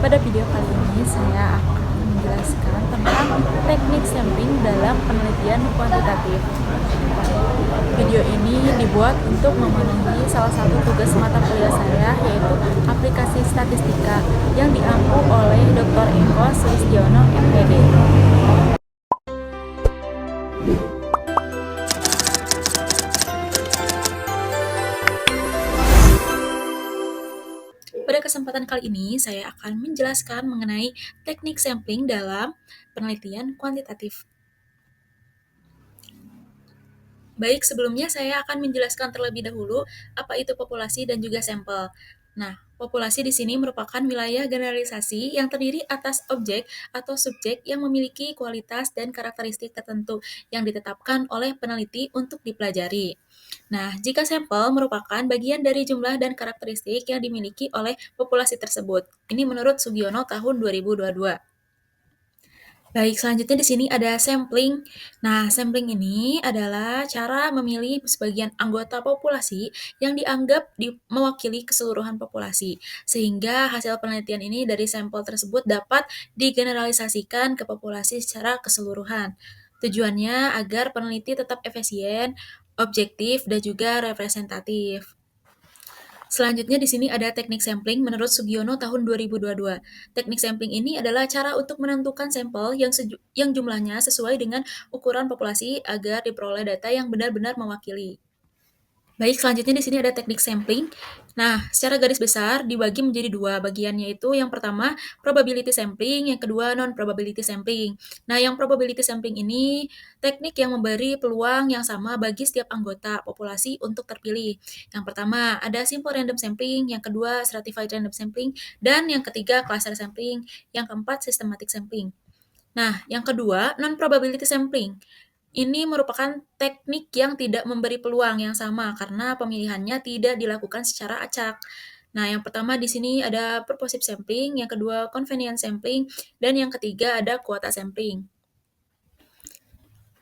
Pada video kali ini saya akan menjelaskan tentang teknik sampling dalam penelitian kuantitatif. Video ini dibuat untuk memenuhi salah satu tugas mata kuliah saya, yaitu aplikasi statistika yang diampu oleh Dr. Eko Sulistiono, MPD. Pada kesempatan kali ini, saya akan menjelaskan mengenai teknik sampling dalam penelitian kuantitatif. Baik, sebelumnya saya akan menjelaskan terlebih dahulu apa itu populasi dan juga sampel. Nah, populasi di sini merupakan wilayah generalisasi yang terdiri atas objek atau subjek yang memiliki kualitas dan karakteristik tertentu yang ditetapkan oleh peneliti untuk dipelajari. Nah, jika sampel merupakan bagian dari jumlah dan karakteristik yang dimiliki oleh populasi tersebut. Ini menurut Sugiono tahun 2022. Baik, selanjutnya di sini ada sampling. Nah, sampling ini adalah cara memilih sebagian anggota populasi yang dianggap mewakili keseluruhan populasi, sehingga hasil penelitian ini dari sampel tersebut dapat digeneralisasikan ke populasi secara keseluruhan. Tujuannya agar peneliti tetap efisien, objektif, dan juga representatif. Selanjutnya di sini ada teknik sampling menurut Sugiono tahun 2022. Teknik sampling ini adalah cara untuk menentukan sampel yang jumlahnya sesuai dengan ukuran populasi agar diperoleh data yang benar-benar mewakili. Baik, selanjutnya di sini ada teknik sampling. Nah, secara garis besar dibagi menjadi dua bagian, yaitu yang pertama probability sampling, yang kedua non-probability sampling. Nah, yang probability sampling ini teknik yang memberi peluang yang sama bagi setiap anggota populasi untuk terpilih. Yang pertama ada simple random sampling, yang kedua stratified random sampling, dan yang ketiga cluster sampling, yang keempat systematic sampling. Nah, yang kedua non-probability sampling. Ini merupakan teknik yang tidak memberi peluang yang sama karena pemilihannya tidak dilakukan secara acak. Nah, yang pertama di sini ada purposive sampling, yang kedua convenience sampling, dan yang ketiga ada quota sampling.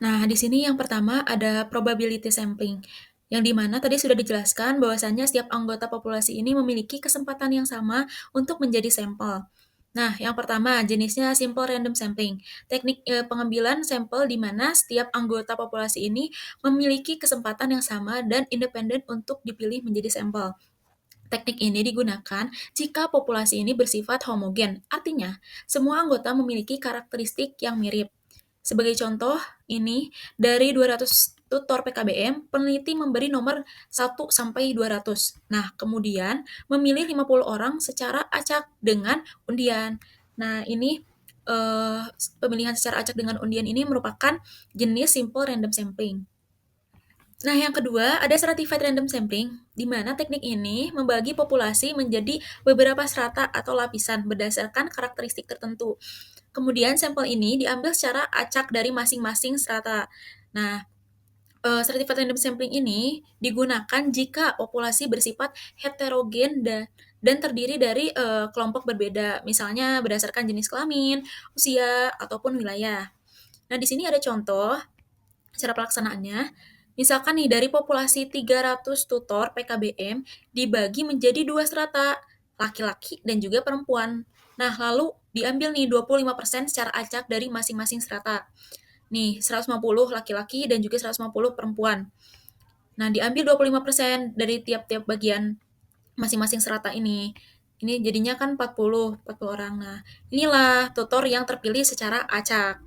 Nah, di sini yang pertama ada probability sampling, yang dimana tadi sudah dijelaskan bahwasannya setiap anggota populasi ini memiliki kesempatan yang sama untuk menjadi sampel. Nah, yang pertama jenisnya simple random sampling. Teknik pengambilan sampel di mana setiap anggota populasi ini memiliki kesempatan yang sama dan independen untuk dipilih menjadi sampel. Teknik ini digunakan jika populasi ini bersifat homogen, artinya semua anggota memiliki karakteristik yang mirip. Sebagai contoh, ini dari 200 tutor PKBM, peneliti memberi nomor 1 sampai 200. Nah, kemudian memilih 50 orang secara acak dengan undian. Nah, ini eh, pemilihan secara acak dengan undian ini merupakan jenis simple random sampling. Nah, yang kedua ada stratified random sampling, di mana teknik ini membagi populasi menjadi beberapa strata atau lapisan berdasarkan karakteristik tertentu. Kemudian sampel ini diambil secara acak dari masing-masing strata. Nah, stratified random sampling ini digunakan jika populasi bersifat heterogen dan terdiri dari kelompok berbeda, misalnya berdasarkan jenis kelamin, usia, ataupun wilayah. Nah, di sini ada contoh cara pelaksanaannya. Misalkan nih dari populasi 300 tutor PKBM dibagi menjadi dua strata, laki-laki dan juga perempuan. Nah, lalu diambil nih 25% secara acak dari masing-masing strata. Nih, 150 laki-laki dan juga 150 perempuan. Nah, diambil 25% dari tiap-tiap bagian masing-masing strata ini. Ini jadinya kan 40 orang. Nah, inilah tutor yang terpilih secara acak.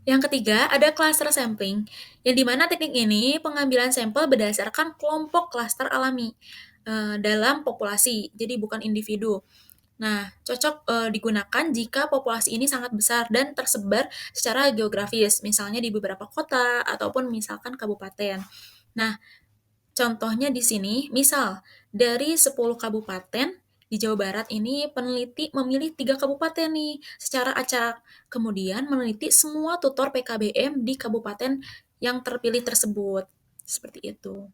Yang ketiga, ada cluster sampling, yang dimana teknik ini pengambilan sampel berdasarkan kelompok klaster alami dalam populasi, jadi bukan individu. Nah, cocok digunakan jika populasi ini sangat besar dan tersebar secara geografis, misalnya di beberapa kota ataupun misalkan kabupaten. Nah, contohnya di sini, misal dari 10 kabupaten di Jawa Barat ini peneliti memilih 3 kabupaten nih secara acak. Kemudian meneliti semua tutor PKBM di kabupaten yang terpilih tersebut. Seperti itu.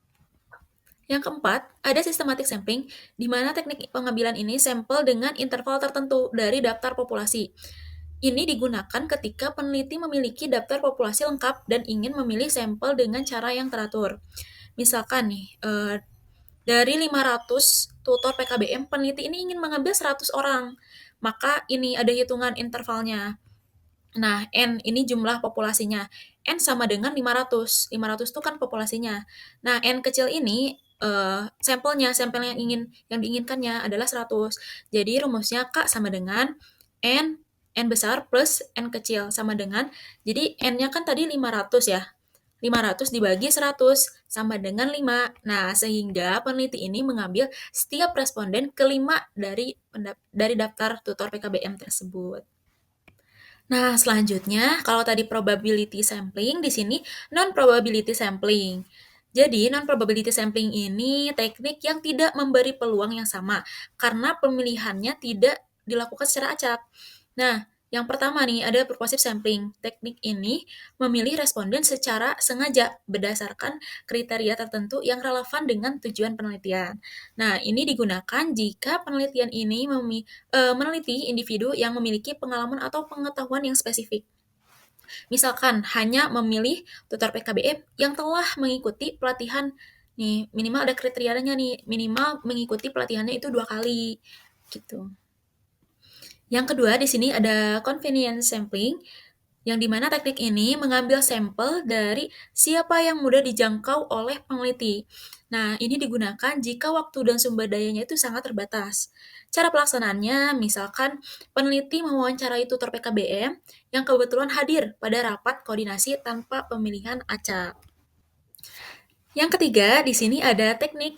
Yang keempat, ada systematic sampling, di mana teknik pengambilan ini sampel dengan interval tertentu dari daftar populasi. Ini digunakan ketika peneliti memiliki daftar populasi lengkap dan ingin memilih sampel dengan cara yang teratur. Misalkan nih, Dari 500 tutor PKBM, peneliti ini ingin mengambil 100 orang. Maka ini ada hitungan intervalnya. Nah, N ini jumlah populasinya. N sama dengan 500. 500 itu kan populasinya. Nah, N kecil ini sampel yang diinginkannya adalah 100. Jadi rumusnya K sama dengan N besar plus N kecil sama dengan, jadi N-nya kan tadi 500 ya. 500 dibagi 100 sama dengan 5. Nah, sehingga peneliti ini mengambil setiap responden kelima dari daftar tutor PKBM tersebut. Nah, selanjutnya kalau tadi probability sampling, di sini non-probability sampling. Jadi, non-probability sampling ini teknik yang tidak memberi peluang yang sama karena pemilihannya tidak dilakukan secara acak. Nah, yang pertama nih ada purposive sampling. Teknik ini memilih responden secara sengaja berdasarkan kriteria tertentu yang relevan dengan tujuan penelitian. Nah, ini digunakan jika penelitian ini meneliti individu yang memiliki pengalaman atau pengetahuan yang spesifik. Misalkan hanya memilih tutor PKBM yang telah mengikuti pelatihan nih, minimal ada kriterianya nih, minimal mengikuti pelatihannya itu 2 kali gitu. Yang kedua di sini ada convenience sampling, yang dimana teknik ini mengambil sampel dari siapa yang mudah dijangkau oleh peneliti. Nah, ini digunakan jika waktu dan sumber dayanya itu sangat terbatas. Cara pelaksanaannya, misalkan peneliti mewawancarai tutor PKBM yang kebetulan hadir pada rapat koordinasi tanpa pemilihan acak. Yang ketiga, di sini ada teknik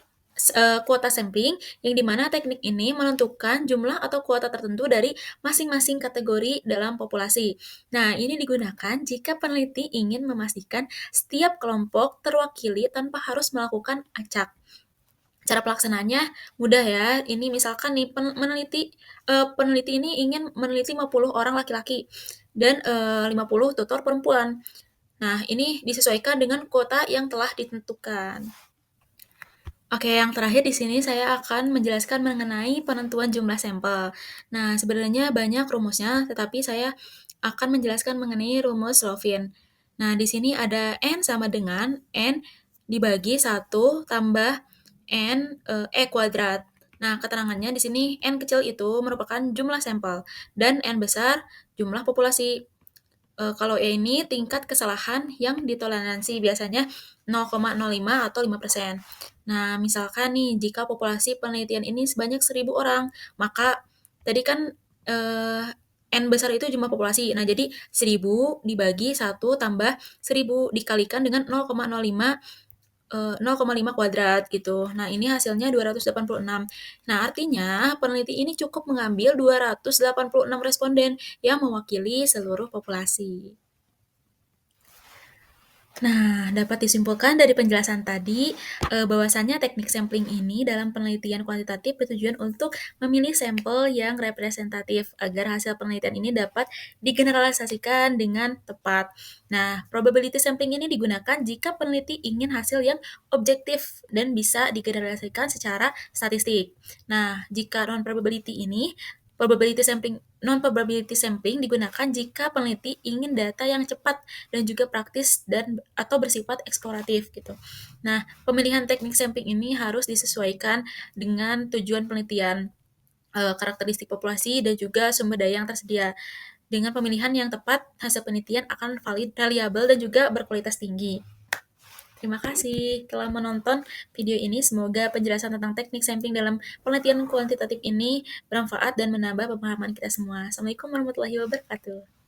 kuota sampling, yang dimana teknik ini menentukan jumlah atau kuota tertentu dari masing-masing kategori dalam populasi. Nah, ini digunakan jika peneliti ingin memastikan setiap kelompok terwakili tanpa harus melakukan acak. Cara pelaksanaannya mudah ya. Ini misalkan nih peneliti ini ingin meneliti 50 orang laki-laki dan 50 tutor perempuan. Nah, ini disesuaikan dengan kuota yang telah ditentukan. Oke, yang terakhir di sini saya akan menjelaskan mengenai penentuan jumlah sampel. Nah, sebenarnya banyak rumusnya, tetapi saya akan menjelaskan mengenai rumus Lovin. Nah, di sini ada N sama dengan N dibagi 1 tambah E kuadrat. Nah, keterangannya di sini N kecil itu merupakan jumlah sampel, dan N besar jumlah populasi. Kalau ini tingkat kesalahan yang ditoleransi, biasanya 0,05 atau 5%. Nah, misalkan nih, jika populasi penelitian ini sebanyak 1.000 orang, maka tadi kan N besar itu jumlah populasi. Nah, jadi 1.000 dibagi 1 tambah 1.000 dikalikan dengan 0,5 kuadrat gitu. Nah, ini hasilnya 286. Nah, artinya peneliti ini cukup mengambil 286 responden yang mewakili seluruh populasi. Nah, dapat disimpulkan dari penjelasan tadi, bahwasannya teknik sampling ini dalam penelitian kuantitatif bertujuan untuk memilih sampel yang representatif agar hasil penelitian ini dapat digeneralisasikan dengan tepat. Nah, probability sampling ini digunakan jika peneliti ingin hasil yang objektif dan bisa digeneralisasikan secara statistik. Nah, jika non-probability sampling digunakan jika peneliti ingin data yang cepat dan juga praktis atau bersifat eksploratif gitu. Nah, pemilihan teknik sampling ini harus disesuaikan dengan tujuan penelitian, karakteristik populasi dan juga sumber daya yang tersedia. Dengan pemilihan yang tepat, hasil penelitian akan valid, reliable dan juga berkualitas tinggi. Terima kasih telah menonton video ini. Semoga penjelasan tentang teknik sampling dalam penelitian kuantitatif ini bermanfaat dan menambah pemahaman kita semua. Assalamualaikum warahmatullahi wabarakatuh.